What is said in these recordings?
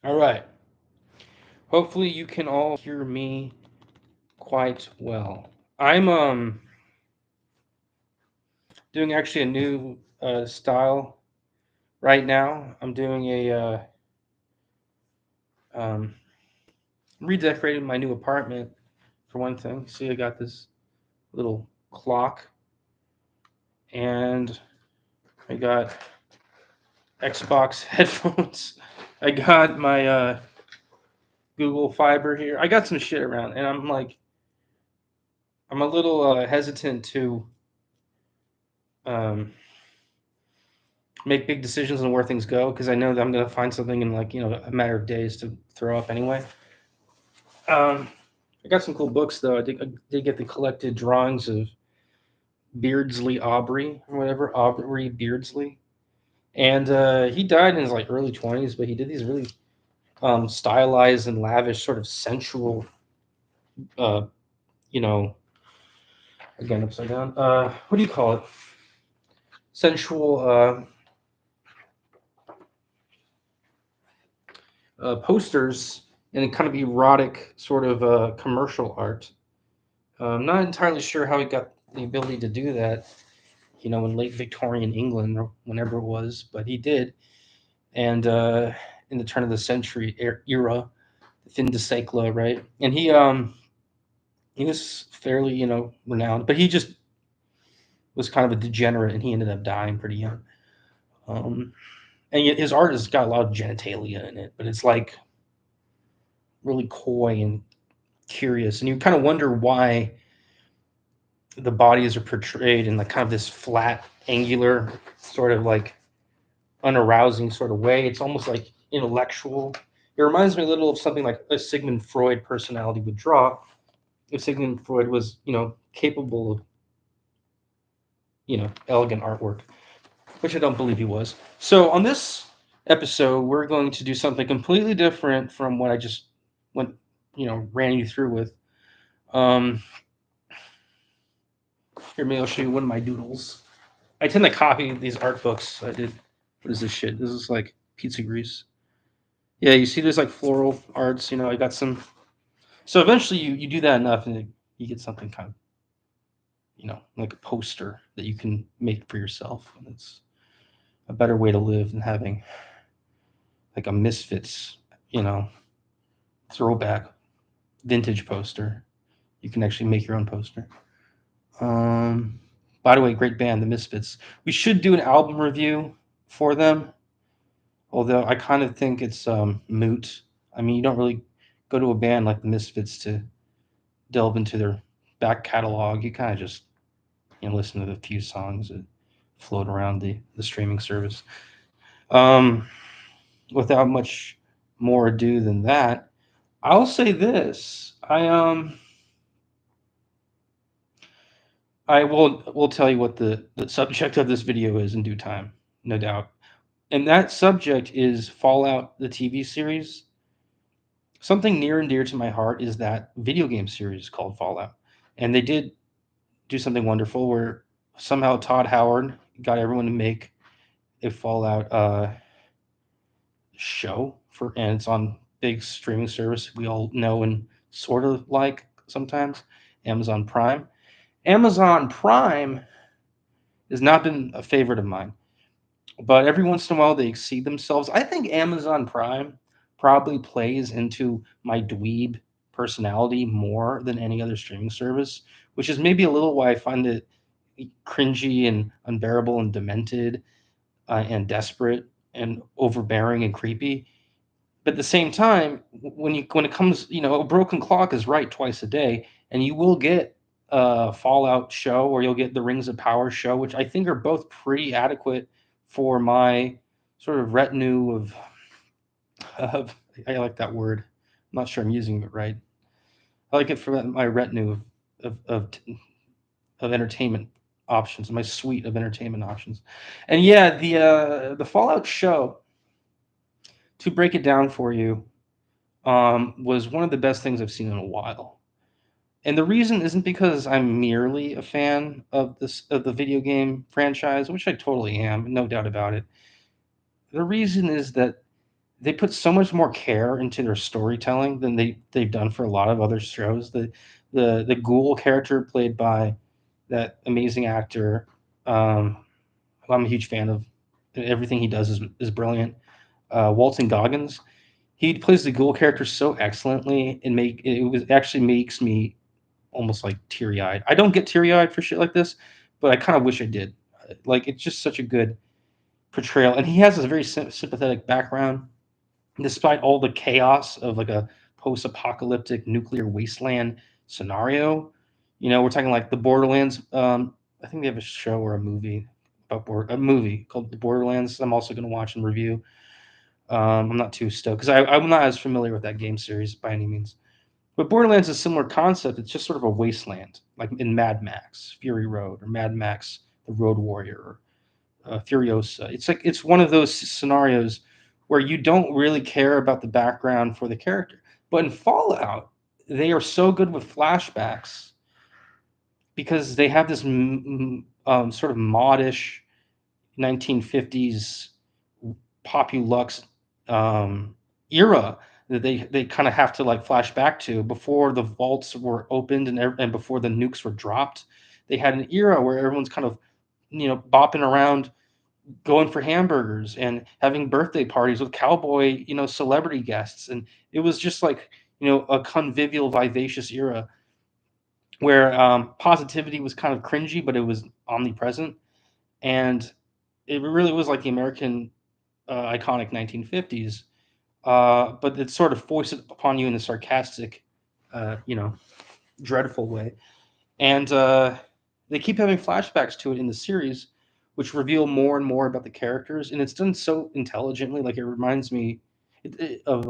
All right. Hopefully you can all hear me quite well. I'm doing actually a new style right now. I'm doing a um, redecorating my new apartment for one thing. See, I got this little clock, and I got Xbox headphones. I got my Google Fiber here. I got some shit around, and I'm a little hesitant to um, make big decisions on where things go because I know that I'm gonna find something in a matter of days to throw up anyway. Um, I got some cool books though. I did get the collected drawings of Beardsley Aubrey or whatever, Aubrey Beardsley, and he died in his early 20s, but he did these really stylized and lavish, sort of sensual, uh, you know, again upside down. What do you call it? Sensual posters and kind of erotic sort of commercial art. I'm not entirely sure how he got the ability to do that, in late Victorian England or whenever it was, but he did. And in the turn of the century era, fin de siècle, right? And he was fairly, renowned, but he just was kind of a degenerate, and he ended up dying pretty young. Um, and yet his art has got a lot of genitalia in it, but it's like really coy and curious, and you kind of wonder why the bodies are portrayed in like kind of this flat, angular, sort of like unarousing sort of way. It's almost like intellectual. It reminds me a little of something like a Sigmund Freud personality would draw. If Sigmund Freud was, capable of, elegant artwork, which I don't believe he was. So on this episode, we're going to do something completely different from what I just went, ran you through with. Um, Here, maybe I'll show you one of my doodles. I tend to copy these art books. I did. What is this shit? This is like pizza grease. Yeah, you see, there's like floral arts. I got some. So eventually, you do that enough, and you get something kind of, like a poster that you can make for yourself. And it's a better way to live than having like a Misfits, you know, throwback vintage poster. You can actually make your own poster. Um, by the way, great band, the Misfits. We should do an album review for them, although I kind of think it's moot. I mean, you don't really go to a band like the Misfits to delve into their back catalog. You kind of just listen to the few songs that float around the streaming service. Um, Without much more ado than that, I'll say this: I will tell you what the subject of this video is in due time, no doubt. And that subject is Fallout, the TV series. Something near and dear to my heart is that video game series called Fallout. And they did do something wonderful where somehow Todd Howard got everyone to make a Fallout show and it's on big streaming service we all know and sort of like sometimes, Amazon Prime. Amazon Prime has not been a favorite of mine, but every once in a while they exceed themselves. I think Amazon Prime probably plays into my dweeb personality more than any other streaming service, which is maybe a little why I find it cringy and unbearable and demented and desperate and overbearing and creepy. But at the same time, when it comes, a broken clock is right twice a day, and you will get a Fallout show or you'll get the Rings of Power show, which I think are both pretty adequate for my sort of retinue of I like that word. I'm not sure I'm using it right. I like it for my retinue of entertainment options, my suite of entertainment options. And yeah, the Fallout show, to break it down for you, was one of the best things I've seen in a while. And the reason isn't because I'm merely a fan of the video game franchise, which I totally am, no doubt about it. The reason is that they put so much more care into their storytelling than they've done for a lot of other shows. The ghoul character played by that amazing actor, um, who I'm a huge fan of. Everything he does is brilliant. Walton Goggins, he plays the ghoul character so excellently, and make it was actually makes me almost like teary eyed. I don't get teary eyed for shit like this, but I kind of wish I did. Like it's just such a good portrayal, and he has a very sympathetic background despite all the chaos of like a post-apocalyptic nuclear wasteland scenario. We're talking like the Borderlands. I think they have a show or a movie about a movie called The Borderlands. I'm also going to watch and review. I'm not too stoked because I'm not as familiar with that game series by any means. But Borderlands is a similar concept. It's just sort of a wasteland, like in Mad Max, Fury Road, or Mad Max, The Road Warrior, Furiosa. It's like it's one of those scenarios where you don't really care about the background for the character. But in Fallout, they are so good with flashbacks because they have this sort of modish 1950s populux era that they kind of have to like flash back to before the vaults were opened and before the nukes were dropped. They had an era where everyone's kind of bopping around going for hamburgers and having birthday parties with cowboy, celebrity guests. And it was just like, a convivial, vivacious era where positivity was kind of cringy, but it was omnipresent. And it really was like the American iconic 1950s, but it's sort of foisted upon you in a sarcastic, dreadful way. And they keep having flashbacks to it in the series, which reveal more and more about the characters, and it's done so intelligently. Like it reminds me of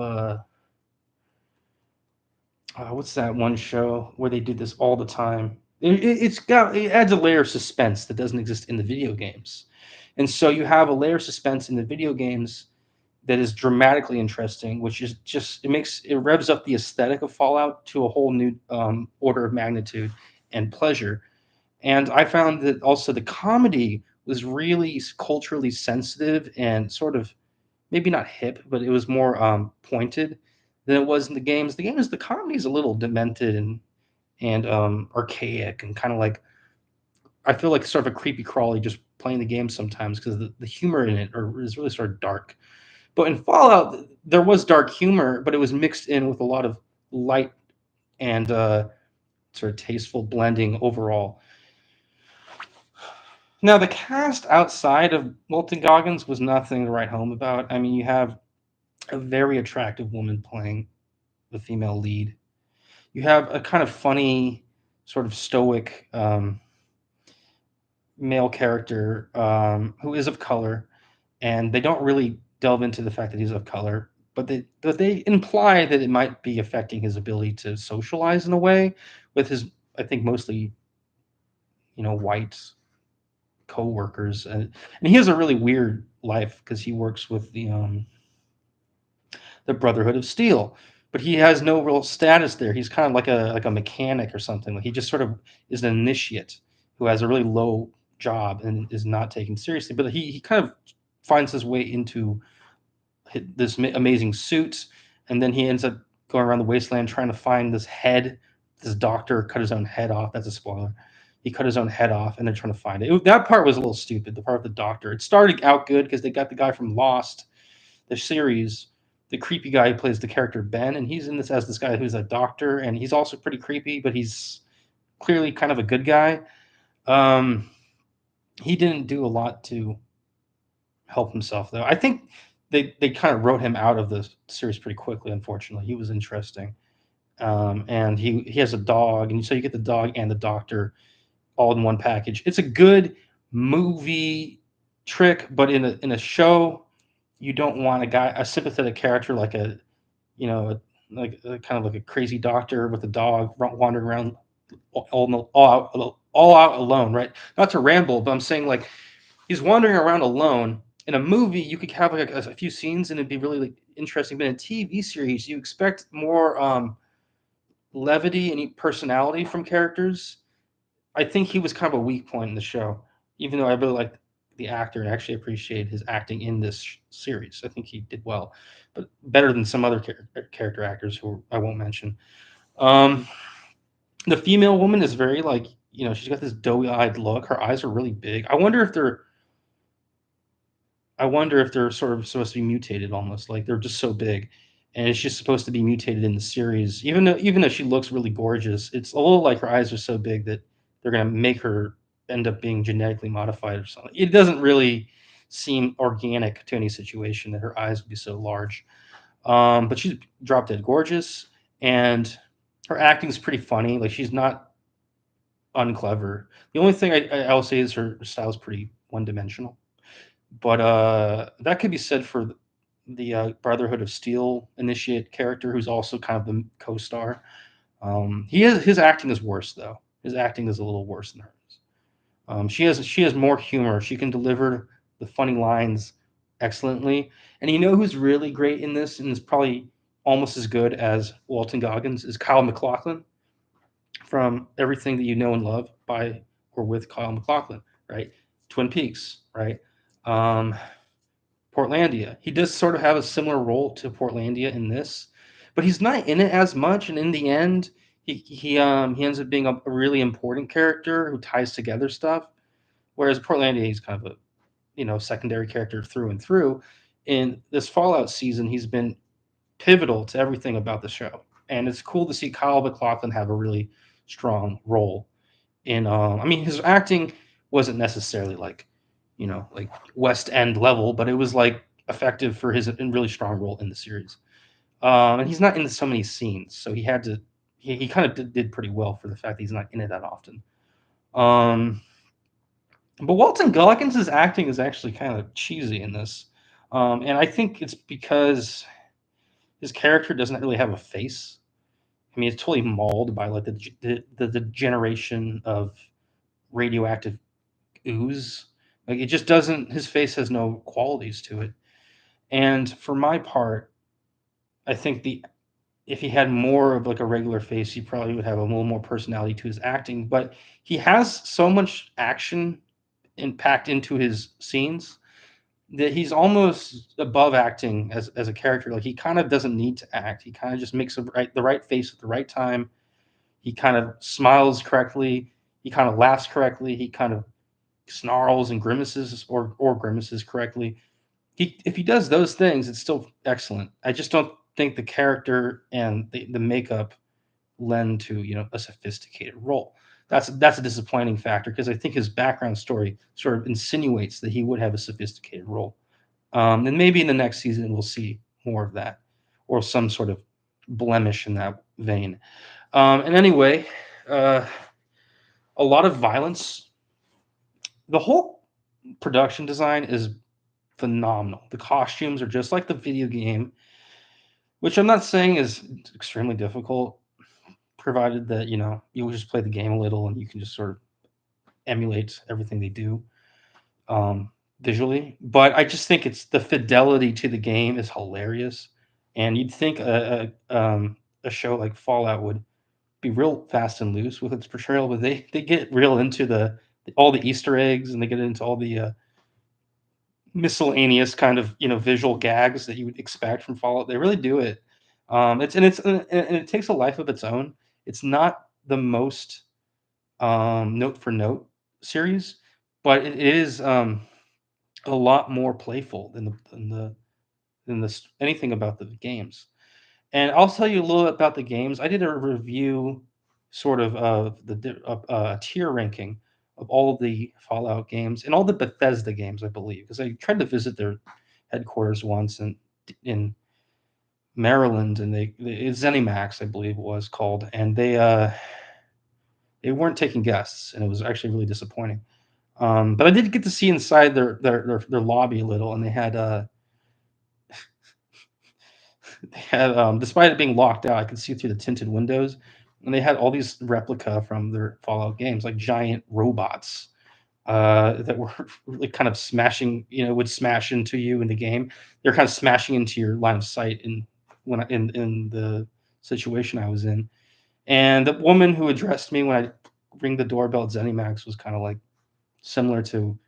what's that one show where they do this all the time? It adds a layer of suspense that doesn't exist in the video games, and so you have a layer of suspense in the video games that is dramatically interesting, which is just it revs up the aesthetic of Fallout to a whole new order of magnitude and pleasure. And I found that also the comedy was really culturally sensitive and sort of maybe not hip, but it was more pointed than it was in the games. The comedy is a little demented and archaic and kind of like I feel like sort of a creepy crawly just playing the game sometimes because the humor in it is really sort of dark. But in Fallout, there was dark humor, but it was mixed in with a lot of light and sort of tasteful blending overall. Now, the cast outside of Walton Goggins was nothing to write home about. I mean, you have a very attractive woman playing the female lead. You have a kind of funny, sort of stoic male character who is of color, and they don't really delve into the fact that he's of color, but they imply that it might be affecting his ability to socialize in a way with his, I think, mostly white co-workers, and he has a really weird life because he works with the Brotherhood of Steel, but he has no real status there. He's kind of like a mechanic or something. Like he just sort of is an initiate who has a really low job and is not taken seriously. But he kind of finds his way into this amazing suit, and then he ends up going around the wasteland trying to find this head. This doctor cut his own head off. That's a spoiler. He cut his own head off, and they're trying to find it. That part was a little stupid. The part of the doctor. It started out good because they got the guy from Lost, the series, the creepy guy who plays the character Ben, and he's in this as this guy who's a doctor, and he's also pretty creepy, but he's clearly kind of a good guy. Um, he didn't do a lot to help himself, though. I think they kind of wrote him out of the series pretty quickly. Unfortunately, he was interesting, and he has a dog, and so you get the dog and the doctor all in one package. It's a good movie trick, but in a show, you don't want a sympathetic character like like kind of like a crazy doctor with a dog wandering around all out alone, right? Not to ramble, but I'm saying like he's wandering around alone. In a movie, you could have like a few scenes and it'd be really like, interesting. But in a TV series, you expect more levity and personality from characters. I think he was kind of a weak point in the show, even though I really liked the actor and actually appreciate his acting in this series. I think he did well, but better than some other character actors who I won't mention. Um, the female woman is very like, she's got this doughy-eyed look. Her eyes are really big. I wonder if they're sort of supposed to be mutated almost, like they're just so big, and it's just supposed to be mutated in the series. Even though she looks really gorgeous, it's a little like her eyes are so big that they're gonna make her end up being genetically modified or something. It doesn't really seem organic to any situation that her eyes would be so large. But she's drop dead gorgeous, and her acting's pretty funny. Like she's not unclever. The only thing I'll say is her style is pretty one dimensional. But that could be said for the Brotherhood of Steel initiate character, who's also kind of the co-star. His acting is worse though. His acting is a little worse than hers. She has more humor. She can deliver the funny lines excellently. And you know who's really great in this, and is probably almost as good as Walton Goggins, is Kyle MacLachlan from Everything That You Know and Love by or with Kyle MacLachlan, right? Twin Peaks, right? Um, Portlandia. He does sort of have a similar role to Portlandia in this, but he's not in it as much. And in the end, he ends up being a really important character who ties together stuff. Whereas Portlandia, he's kind of a secondary character through and through. In this Fallout season, he's been pivotal to everything about the show, and it's cool to see Kyle MacLachlan have a really strong role in. I mean, his acting wasn't necessarily like, like West End level, but it was like effective for his really strong role in the series. And he's not in so many scenes, so he had to. He kind of did pretty well for the fact that he's not in it that often. Um, but Walton Goggins' acting is actually kind of cheesy in this, and I think it's because his character doesn't really have a face. I mean, it's totally mauled by like the generation of radioactive ooze. Like it just doesn't. His face has no qualities to it. And for my part, I think the if he had more of like a regular face, he probably would have a little more personality to his acting. But he has so much action and packed into his scenes that he's almost above acting as a character. Like he kind of doesn't need to act. He kind of just makes the right face at the right time. He kind of smiles correctly. He kind of laughs correctly. He kind of snarls and grimaces or grimaces correctly. If he does those things, it's still excellent. I just don't think the character and the makeup lend to a sophisticated role. That's a disappointing factor because I think his background story sort of insinuates that he would have a sophisticated role. And maybe in the next season we'll see more of that, or some sort of blemish in that vein. And anyway, uh, a lot of violence. The whole production design is phenomenal. The costumes are just like the video game, which I'm not saying is extremely difficult, provided that you just play the game a little and you can just sort of emulate everything they do visually. But I just think it's the fidelity to the game is hilarious, and you'd think a show like Fallout would be real fast and loose with its portrayal, but they get real into all the Easter eggs, and they get into all the miscellaneous kind of visual gags that you would expect from Fallout. They really do it. And it takes a life of its own. It's not the most note for note series, but it is a lot more playful than anything about the games. And I'll tell you a little bit about the games. I did a review, sort of tier ranking of all of the Fallout games and all the Bethesda games, I believe, because I tried to visit their headquarters once in Maryland, and ZeniMax, I believe it was called, and they weren't taking guests, and it was actually really disappointing. But I did get to see inside their lobby a little, and they had, despite it being locked out, I could see through the tinted windows, and they had all these replica from their Fallout games, like giant robots that were really kind of smashing, would smash into you in the game. They're kind of smashing into your line of sight in the situation I was in. And the woman who addressed me when I ring the doorbell at ZeniMax was kind of like similar to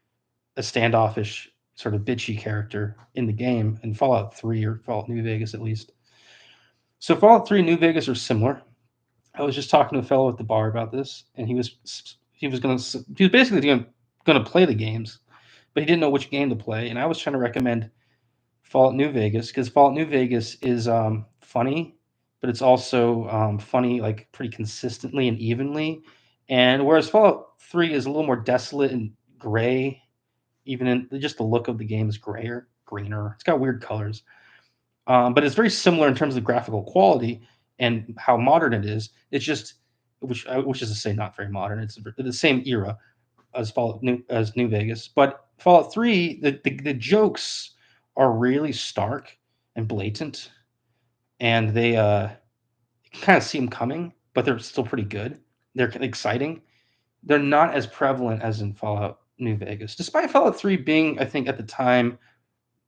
a standoffish sort of bitchy character in the game in Fallout 3 or Fallout New Vegas at least. So Fallout 3 and New Vegas are similar. I was just talking to a fellow at the bar about this, and he was basically going to play the games, but he didn't know which game to play. And I was trying to recommend Fallout New Vegas because Fallout New Vegas is funny, but it's also funny like pretty consistently and evenly. And whereas Fallout 3 is a little more desolate and gray, even in just the look of the game is grayer, greener. It's got weird colors, but it's very similar in terms of graphical quality and how modern it is. It's just which is to say not very modern. It's the same era as New Vegas, but Fallout 3, the jokes are really stark and blatant, and they you can kind of see them coming, but they're still pretty good. They're exciting. They're not as prevalent as in Fallout New Vegas, despite Fallout 3 being, I think, at the time,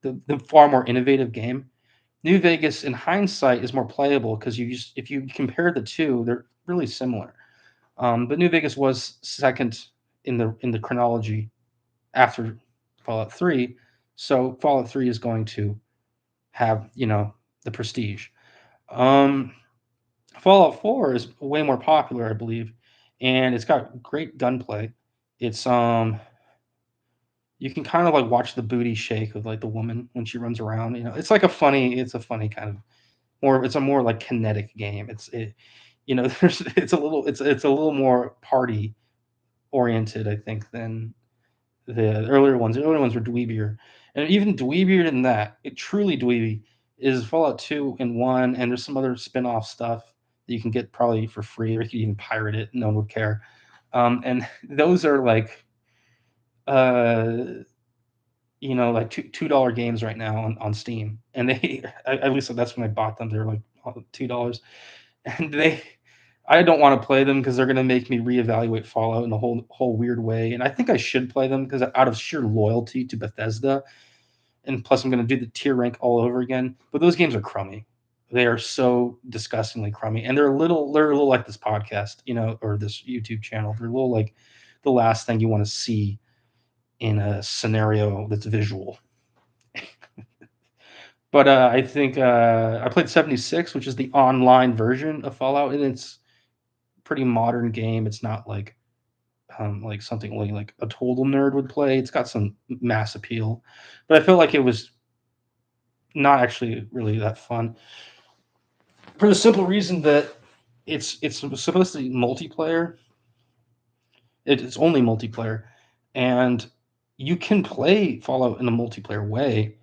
the far more innovative game. New Vegas, in hindsight, is more playable because if you compare the two, they're really similar. But New Vegas was second in the chronology after Fallout 3, so Fallout 3 is going to have the prestige. Um, Fallout 4 is way more popular, I believe, and it's got great gunplay. It's you can kind of like watch the booty shake of like the woman when she runs around. It's a funny kind of more. It's a more like kinetic game. There's it's a little more party oriented, I think, than the earlier ones. The earlier ones were dweebier, and even dweebier than that, it truly dweeby is Fallout 2 and 1, and there's some other spin-off stuff that you can get probably for free, or you can even pirate it. No one would care. And those are like, uh, like $2 games right now on Steam, and at least that's when I bought them. They're like $2, and I don't want to play them because they're going to make me reevaluate Fallout in a whole weird way. And I think I should play them because out of sheer loyalty to Bethesda, and plus I'm going to do the tier rank all over again. But those games are crummy. They are so disgustingly crummy, and they're a little like this podcast, or this YouTube channel. They're a little like the last thing you want to see in a scenario that's visual. But I think I played 76, which is the online version of Fallout, and it's pretty modern game. It's not like something like a total nerd would play. It's got some mass appeal, but I felt like it was not actually really that fun for the simple reason that it's supposed to be multiplayer. It's only multiplayer, and you can play Fallout in a multiplayer way,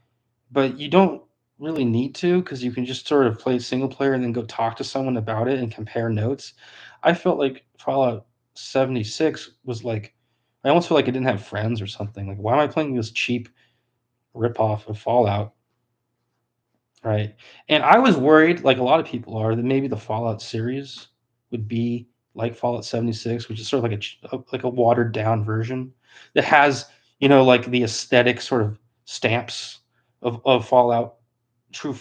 but you don't really need to because you can just sort of play single player and then go talk to someone about it and compare notes. I felt like Fallout 76 was like I almost feel like I didn't have friends or something. Like, why am I playing this cheap ripoff of Fallout? Right. And I was worried, like a lot of people are, that maybe the Fallout series would be like Fallout 76, which is sort of like a watered down version that has, like the aesthetic sort of stamps of Fallout, true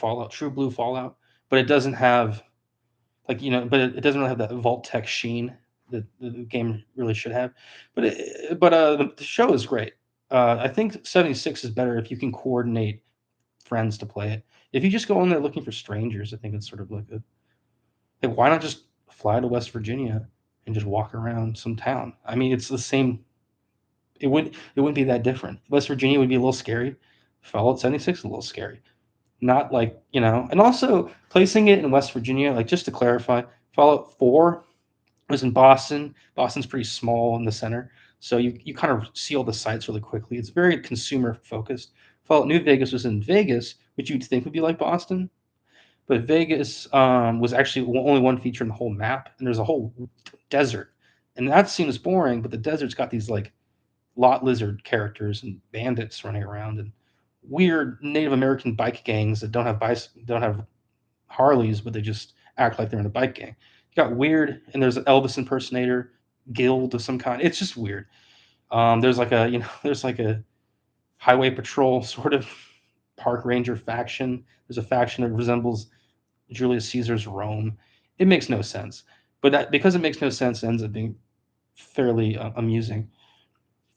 blue Fallout, but it doesn't have it doesn't really have that Vault Tech sheen that the game really should have. But the show is great. I think 76 is better if you can coordinate friends to play it. If you just go in there looking for strangers, I think it's sort of like hey, why not just fly to West Virginia and just walk around some town? I mean, it's the same. It wouldn't be that different. West Virginia would be a little scary. Fallout 76 is a little scary. Not like, and also placing it in West Virginia, like just to clarify, Fallout 4 was in Boston. Boston's pretty small in the center. So you kind of see all the sites really quickly. It's very consumer focused. Fallout New Vegas was in Vegas, which you'd think would be like Boston. But Vegas was actually only one feature in the whole map, and there's a whole desert. And that seems boring, but the desert's got these like lot lizard characters and bandits running around and weird Native American bike gangs that don't have Harleys, but they just act like they're in a bike gang. You got weird, and there's an Elvis impersonator guild of some kind. It's just weird. There's like a there's like a highway patrol sort of park ranger faction. There's a faction that resembles Julius Caesar's Rome. It makes no sense, but because it makes no sense, it ends up being fairly amusing.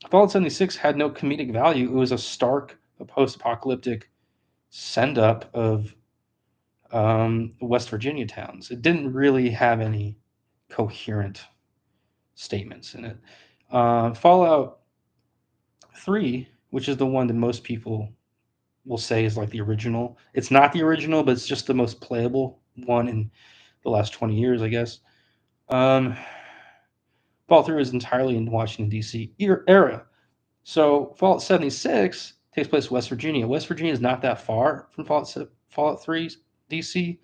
Fallout 76 had no comedic value. It was a stark post-apocalyptic send-up of West Virginia towns. It didn't really have any coherent statements in it. Fallout 3, which is the one that most people will say is like the original. It's not the original, but it's just the most playable one in the last 20 years, I guess. Um, Fallout 3 is entirely in Washington, D.C. Era. So Fallout 76 takes place in West Virginia. West Virginia is not that far from Fallout 3's DC.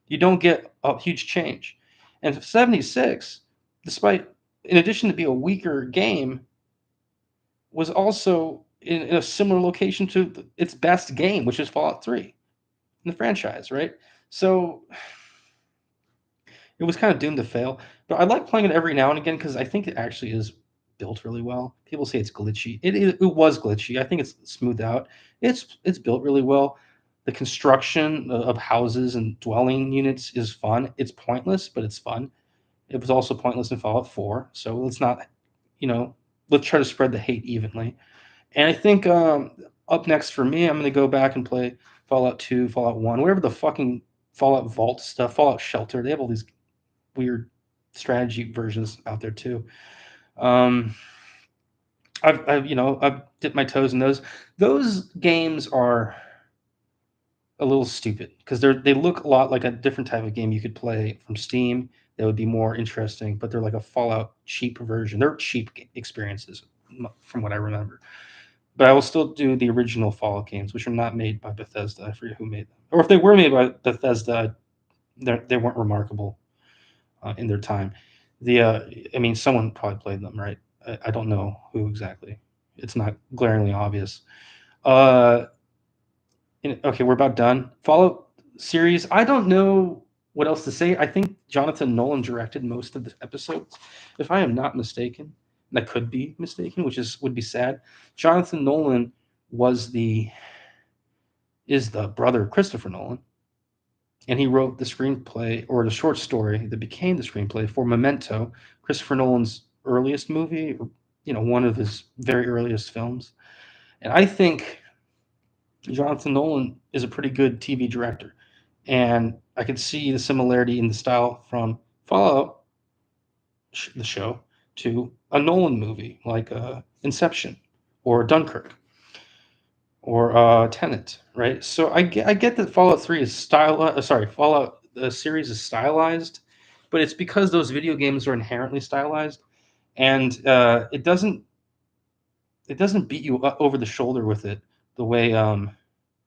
You don't get a huge change. And 76, despite, in addition to be a weaker game, was also in a similar location to its best game, which is Fallout 3 in the franchise, right? So it was kind of doomed to fail. But I like playing it every now and again because I think it actually is built really well. People say it's glitchy. It was glitchy. I think it's smoothed out. It's built really well. The construction of houses and dwelling units is fun. It's pointless, but it's fun. It was also pointless in Fallout 4. So let's not, you know, let's try to spread the hate evenly. And I think up next for me, I'm going to go back and play Fallout 2, Fallout 1, whatever the fucking Fallout Vault stuff, Fallout Shelter. They have all these weird strategy versions out there too. Um, I've dipped my toes in those. Those games are a little stupid because they look a lot like a different type of game you could play from Steam that would be more interesting, but they're like a Fallout cheap version. They're cheap experiences from what I remember. But I will still do the original Fallout games, which are not made by Bethesda. I forget who made them, or if they were made by Bethesda, they weren't remarkable in their time. I mean, someone probably played them, right? I don't know who exactly. It's not glaringly obvious. Uh, okay, we're about done. Fallout series. I don't know what else to say. I think Jonathan Nolan directed most of the episodes, if I am not mistaken. And I could be mistaken, which is would be sad. Jonathan Nolan was the is the brother of Christopher Nolan, and he wrote the screenplay or the short story that became the screenplay for Memento, Christopher Nolan's earliest movie, or, one of his very earliest films. And I think Jonathan Nolan is a pretty good TV director, and I could see the similarity in the style from Fallout, the show, to a Nolan movie like Inception or Dunkirk or Tenet, right? So I get that Fallout 3 is Fallout the series is stylized, but it's because those video games are inherently stylized, and it doesn't beat you over the shoulder with it the way or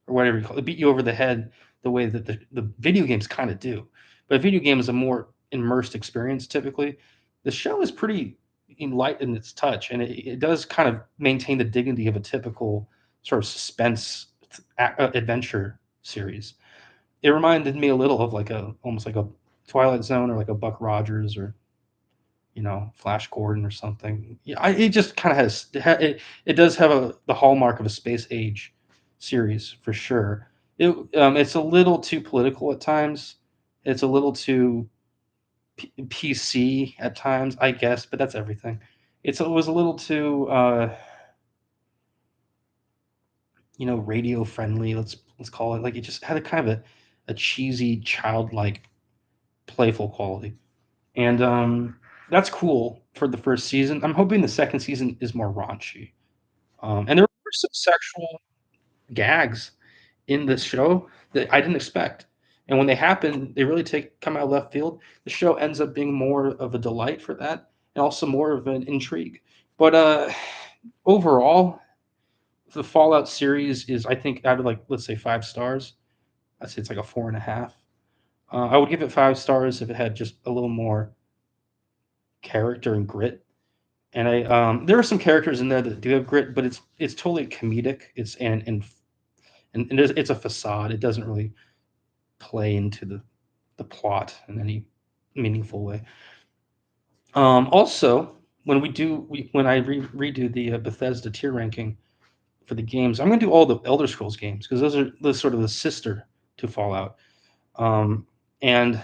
whatever you call it, beat you over the head the way that the video games kind of do. But a video game is a more immersed experience typically. The show is pretty light in its touch, and it does kind of maintain the dignity of a typical sort of suspense adventure series. It reminded me a little of like a almost like a Twilight Zone or like a Buck Rogers or Flash Gordon or something. Yeah, it just kind of it does have the hallmark of a space age series for sure. It's a little too political at times. It's a little too PC at times, I guess, but that's everything. It was a little too radio friendly. Let's call it, like, it just had a kind of a cheesy, childlike, playful quality. And that's cool for the first season. I'm hoping the second season is more raunchy. And there were some sexual gags in the show that I didn't expect. And when they happen, they really come out of left field. The show ends up being more of a delight for that, and also more of an intrigue. But overall, the Fallout series is, I think, out of, like, let's say 5 stars. I'd say it's like a 4.5. I would give it 5 stars if it had just a little more character and grit. And there are some characters in there that do have grit, but it's totally comedic. It's a facade. It doesn't really play into the plot in any meaningful way. Also, when I redo the Bethesda tier ranking for the games, I'm going to do all the Elder Scrolls games because those are sort of the sister to Fallout. And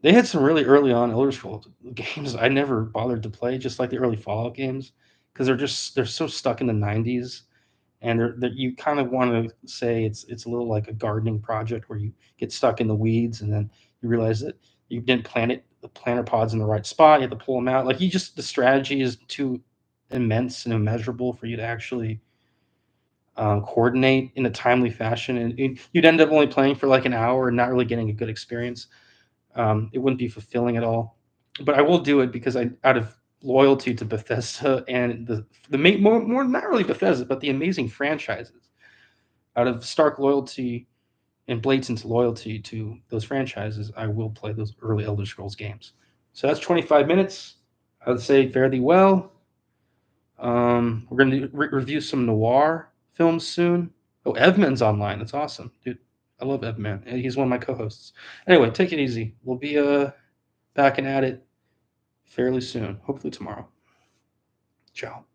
they had some really early on Elder Scrolls games I never bothered to play, just like the early Fallout games. because they're so stuck in the '90s, and you kind of want to say it's a little like a gardening project where you get stuck in the weeds, and then you realize that you didn't plant the planter pods in the right spot. You have to pull them out. Like you just the strategy is too immense and immeasurable for you to actually coordinate in a timely fashion, and you'd end up only playing for like an hour and not really getting a good experience. It wouldn't be fulfilling at all. But I will do it because out of loyalty to Bethesda and more not really Bethesda, but the amazing franchises. Out of stark loyalty and blatant loyalty to those franchises, I will play those early Elder Scrolls games. So that's 25 minutes. I would say fare thee well. We're going to review some noir films soon. Oh, Evman's online. That's awesome, dude. I love Evman. He's one of my co-hosts. Anyway, take it easy. We'll be back and at it fairly soon. Hopefully tomorrow. Ciao.